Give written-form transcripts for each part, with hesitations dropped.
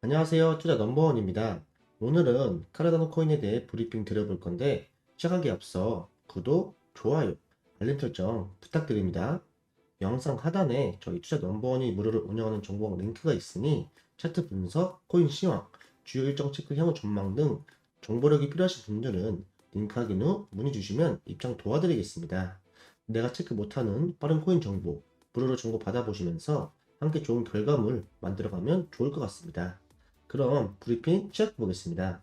안녕하세요. 투자 넘버원입니다. 오늘은 카르다노 코인에 대해 브리핑 드려볼 건데 시작하기 앞서 구독, 좋아요, 알림 설정 부탁드립니다. 영상 하단에 저희 투자 넘버원이 무료로 운영하는 정보 링크가 있으니 차트 분석, 코인 시황, 주요 일정 체크 향후 전망 등 정보력이 필요하신 분들은 링크 확인 후 문의 주시면 입장 도와드리겠습니다. 내가 체크 못하는 빠른 코인 정보, 무료로 정보 받아보시면서 함께 좋은 결과물 만들어가면 좋을 것 같습니다. 그럼 브리핑 시작해 보겠습니다.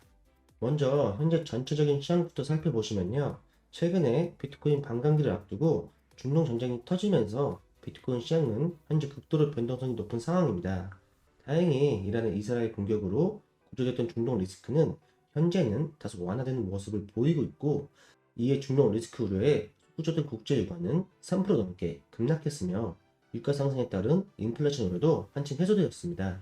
먼저 현재 전체적인 시장부터 살펴보시면요. 최근에 비트코인 반감기를 앞두고 중동 전쟁이 터지면서 비트코인 시장은 현재 극도로 변동성이 높은 상황입니다. 다행히 이란의 이스라엘 공격으로 고조됐던 중동 리스크는 현재는 다소 완화되는 모습을 보이고 있고, 이에 중동 리스크 우려에 소구주된 국제 유가는 3% 넘게 급락했으며 유가 상승에 따른 인플레이션 우려도 한층 해소되었습니다.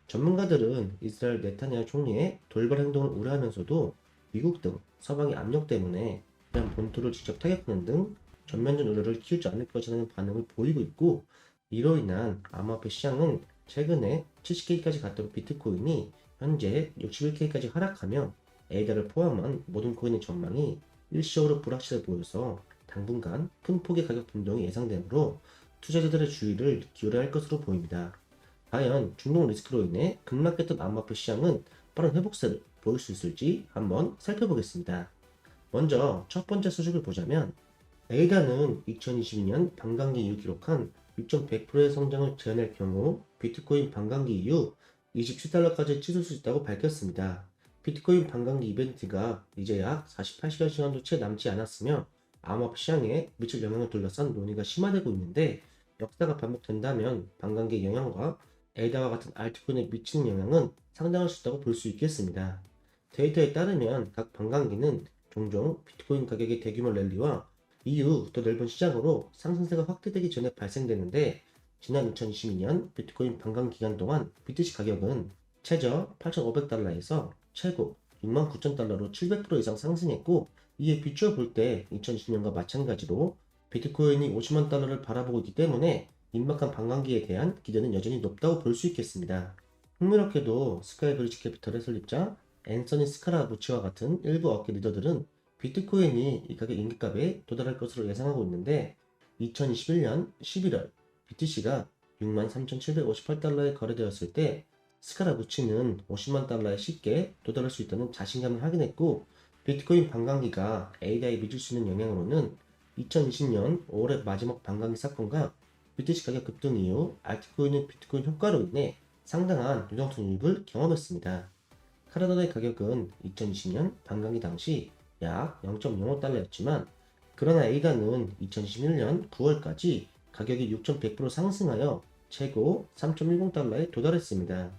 전문가들은 이스라엘 네타냐후 총리의 돌발 행동을 우려하면서도 미국 등 서방의 압력 때문에 이란 본토를 직접 타격하는 등 전면전 우려를 키우지 않을 것이라는 반응을 보이고 있고, 이로 인한 암호화폐 시장은 최근에 70K까지 갔던 비트코인이 현재 61K까지 하락하며 에이다를 포함한 모든 코인의 전망이 일시적으로 불확실해 보여서 당분간 큰 폭의 가격 변동이 예상되므로 투자자들의 주의를 기울여야 할 것으로 보입니다. 과연 중동 리스크로 인해 급락했던 암호화폐 시장은 빠른 회복세를 보일 수 있을지 한번 살펴보겠습니다. 먼저 첫 번째 수식을 보자면, 에이다는 2022년 반감기 이후 기록한 6.100%의 성장을 재현할 경우 비트코인 반감기 이후 27달러까지 치솟을 수 있다고 밝혔습니다. 비트코인 반감기 이벤트가 이제 약 48시간 시간도 채 남지 않았으며 암호화폐 시장에 미칠 영향을 둘러싼 논의가 심화되고 있는데, 역사가 반복된다면 반감기의 영향과 에이다와 같은 알트코인에 미치는 영향은 상당할 수 있다고 볼 수 있겠습니다. 데이터에 따르면 각 반감기는 종종 비트코인 가격의 대규모 랠리와 이후 더 넓은 시장으로 상승세가 확대되기 전에 발생되는데, 지난 2022년 비트코인 반감 기간 동안 BTC 가격은 최저 8,500달러에서 최고 69,000달러로 700% 이상 상승했고, 이에 비추어 볼 때 2020년과 마찬가지로 비트코인이 50만 달러를 바라보고 있기 때문에 임박한 반감기에 대한 기대는 여전히 높다고 볼 수 있겠습니다. 흥미롭게도 스카이브리지 캐피털의 설립자 앤서니 스카라무치와 같은 일부 업계 리더들은 비트코인이 이 가격 인기값에 도달할 것으로 예상하고 있는데, 2021년 11월 BTC가 63,758달러에 거래되었을 때 스카라무치는 50만 달러에 쉽게 도달할 수 있다는 자신감을 확인했고, 비트코인 반감기가 ADA에 미칠 수 있는 영향으로는 2020년 5월의 마지막 반감기 사건과 BTC 가격 급등 이후 알트코인의 비트코인 효과로 인해 상당한 유동성 유입을 경험했습니다. 카르다노의 가격은 2020년 반감기 당시 약 0.05달러였지만, 그러나 에이다는 2021년 9월까지 가격이 6,100% 상승하여 최고 3.10달러에 도달했습니다.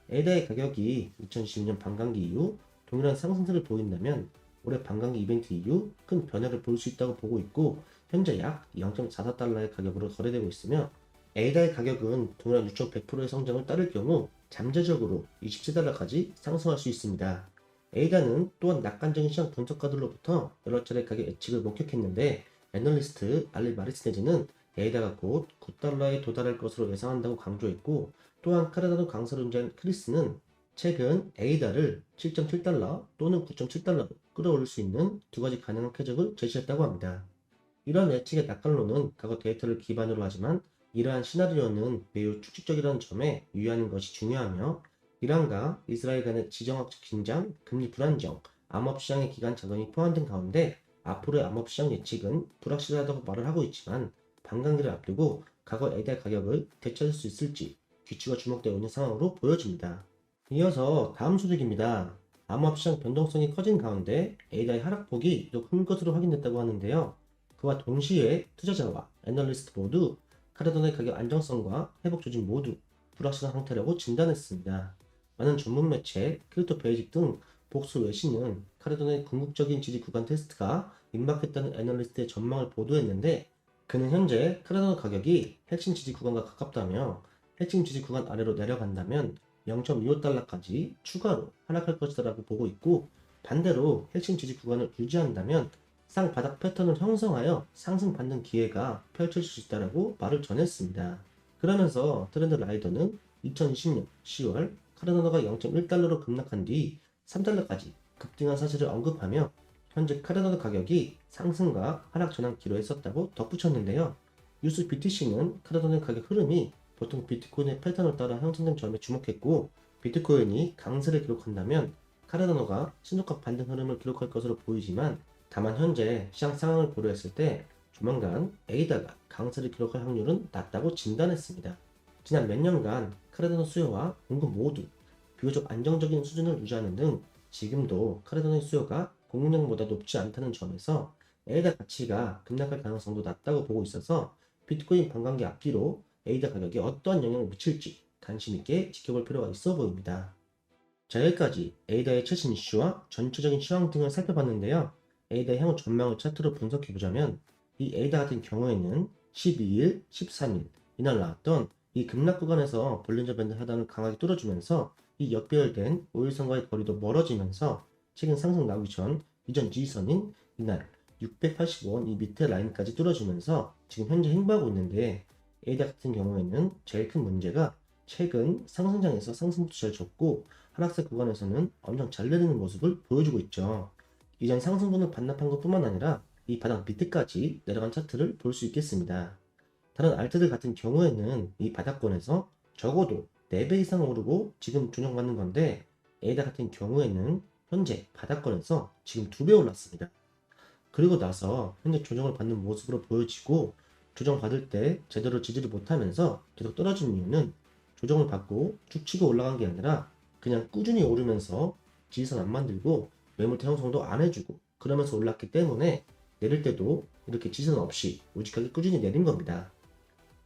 에이다의 가격이 2022년 반감기 이후 동일한 상승세를 보인다면 올해 반감기 이벤트 이후 큰 변화를 볼 수 있다고 보고 있고, 현재 약 0.44달러의 가격으로 거래되고 있으며, 에이다의 가격은 동일한 6,100%의 성장을 따를 경우 잠재적으로 27달러까지 상승할 수 있습니다. 에이다는 또한 낙관적인 시장 분석가들로부터 여러 차례 가격 예측을 목격했는데, 애널리스트 알리 마리스네즈는 에이다가 곧 9달러에 도달할 것으로 예상한다고 강조했고, 또한 카르다노 강사로 운전 크리스는 최근 에이다를 7.7달러 또는 9.7달러로 끌어올릴 수 있는 두 가지 가능한 쾌적을 제시했다고 합니다. 이러한 예측의 낙관론은 과거 데이터를 기반으로 하지만, 이러한 시나리오는 매우 추측적이라는 점에 유의하는 것이 중요하며, 이란과 이스라엘 간의 지정학적 긴장, 금리 불안정, 암호시장의 기간 작용이 포함된 가운데 앞으로의 암호시장 예측은 불확실하다고 말을 하고 있지만, 반감기를 앞두고 과거 에이다 가격을 되찾을 수 있을지 귀추가 주목되고 있는 상황으로 보여집니다. 이어서 다음 소식입니다. 암호시장 변동성이 커진 가운데 에이다의 하락폭이 더 큰 것으로 확인됐다고 하는데요. 그와 동시에 투자자와 애널리스트 모두 카르다노의 가격 안정성과 회복 조짐 모두 불확실한 상태라고 진단했습니다. 많은 전문 매체, 크립토 베이직 등 복수 외신은 카르다노의 궁극적인 지지 구간 테스트가 임박했다는 애널리스트의 전망을 보도했는데, 그는 현재 카르다노 가격이 핵심 지지 구간과 가깝다며 핵심 지지 구간 아래로 내려간다면 0.25달러까지 추가로 하락할 것이라고 보고 있고, 반대로 핵심 지지 구간을 유지한다면 쌍바닥 패턴을 형성하여 상승받는 기회가 펼쳐질 수 있다고 말을 전했습니다. 그러면서 트렌드 라이더는 2020년 10월 카르다노가 0.1달러로 급락한 뒤 3달러까지 급등한 사실을 언급하며 현재 카르다노 가격이 상승과 하락 전환 기로했었다고 덧붙였는데요. 뉴스 BTC는 카르다노의 가격 흐름이 보통 비트코인의 패턴을 따라 형성된 점에 주목했고, 비트코인이 강세를 기록한다면 카르다노가 신속한 반등 흐름을 기록할 것으로 보이지만, 다만 현재 시장 상황을 고려했을 때 조만간 에이다가 강세를 기록할 확률은 낮다고 진단했습니다. 지난 몇 년간 카르다노 수요와 공급 모두 비교적 안정적인 수준을 유지하는 등 지금도 카르다노의 수요가 공급량보다 높지 않다는 점에서 에이다 가치가 급락할 가능성도 낮다고 보고 있어서 비트코인 반감기 앞뒤로 에이다 가격에 어떠한 영향을 미칠지 관심 있게 지켜볼 필요가 있어 보입니다. 자, 여기까지 에이다의 최신 이슈와 전체적인 시황 등을 살펴봤는데요. 에이다의 향후 전망을 차트로 분석해보자면 이 에이다 같은 경우에는 12일, 13일 이날 나왔던 이 급락 구간에서 볼린저 밴드 하단을 강하게 뚫어주면서 이 역배열된 5일선과의 거리도 멀어지면서 최근 상승 나오기 전 이전 지지선인 이날 685원 이 밑에 라인까지 뚫어주면서 지금 현재 행보하고 있는데, 에이다 같은 경우에는 제일 큰 문제가 최근 상승장에서 상승도 잘 줬고 하락세 구간에서는 엄청 잘 내리는 모습을 보여주고 있죠. 이전 상승분을 반납한 것뿐만 아니라 이 바닥 밑에까지 내려간 차트를 볼 수 있겠습니다. 다른 알트들 같은 경우에는 이 바닥권에서 적어도 4배 이상 오르고 지금 조정받는 건데, 에이다 같은 경우에는 현재 바닥권에서 지금 2배 올랐습니다. 그리고 나서 현재 조정을 받는 모습으로 보여지고, 조정받을 때 제대로 지지를 못하면서 계속 떨어지는 이유는 조정을 받고 쭉 치고 올라간 게 아니라 그냥 꾸준히 오르면서 지지선 안 만들고 매물대 형성도 안 해주고 그러면서 올랐기 때문에 내릴 때도 이렇게 지지선 없이 우직하게 꾸준히 내린 겁니다.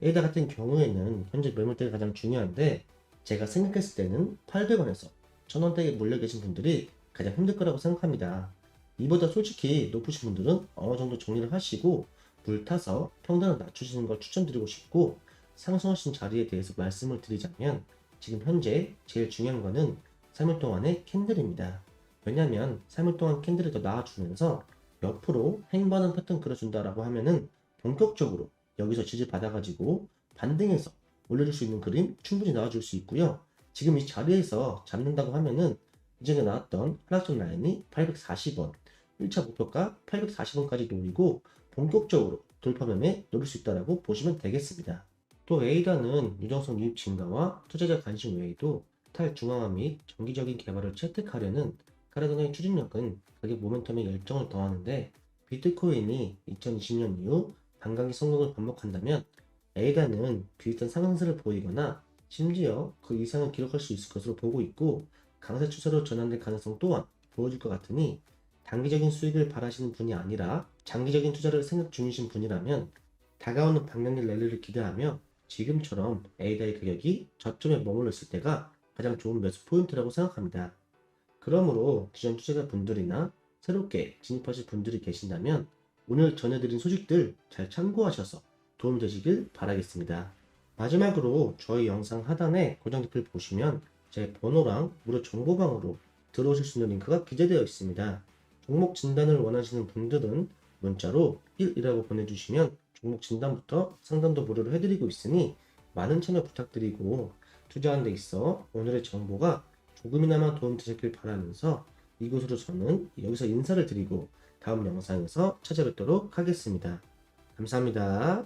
에이다 같은 경우에는 현재 매물대가 가장 중요한데, 제가 생각했을 때는 800원에서 1000원대에 몰려 계신 분들이 가장 힘들 거라고 생각합니다. 이보다 솔직히 높으신 분들은 어느 정도 정리를 하시고 물타서 평단을 낮추시는 걸 추천드리고 싶고, 상승하신 자리에 대해서 말씀을 드리자면 지금 현재 제일 중요한 거는 3일 동안의 캔들입니다. 왜냐면 3일 동안 캔들을 더 나와주면서 옆으로 행보하는 패턴 그려준다라고 하면은 본격적으로 여기서 지지 받아가지고 반등해서 올려줄 수 있는 그림 충분히 나와줄 수 있고요. 지금 이 자리에서 잡는다고 하면은 이전에 나왔던 하락적 라인이 840원, 1차 목표가 840원까지 노리고 본격적으로 돌파 매매 노릴 수 있다고 보시면 되겠습니다. 또 에이다는 유동성 유입 증가와 투자자 관심 외에도 탈중앙화 및 정기적인 개발을 채택하려는 카르다노의 추진력은 가격 모멘텀에 열정을 더하는데, 비트코인이 2020년 이후 반감기 성공을 반복한다면 에이다는 비슷한 상승세를 보이거나 심지어 그 이상을 기록할 수 있을 것으로 보고 있고, 강세 추세로 전환될 가능성 또한 보여줄 것 같으니 단기적인 수익을 바라시는 분이 아니라 장기적인 투자를 생각 중이신 분이라면 다가오는 반감기 랠리를 기대하며 지금처럼 에이다의 가격이 저점에 머물러 있을 때가 가장 좋은 매수 포인트라고 생각합니다. 그러므로 기존 투자자분들이나 새롭게 진입하실 분들이 계신다면 오늘 전해드린 소식들 잘 참고하셔서 도움되시길 바라겠습니다. 마지막으로 저희 영상 하단에 고정 댓글 보시면 제 번호랑 무료 정보방으로 들어오실 수 있는 링크가 기재되어 있습니다. 종목 진단을 원하시는 분들은 문자로 1이라고 보내주시면 종목 진단부터 상담도 무료로 해드리고 있으니 많은 참여 부탁드리고, 투자하는 데 있어 오늘의 정보가 조금이나마 도움되셨길 바라면서 이곳으로 저는 여기서 인사를 드리고 다음 영상에서 찾아뵙도록 하겠습니다. 감사합니다.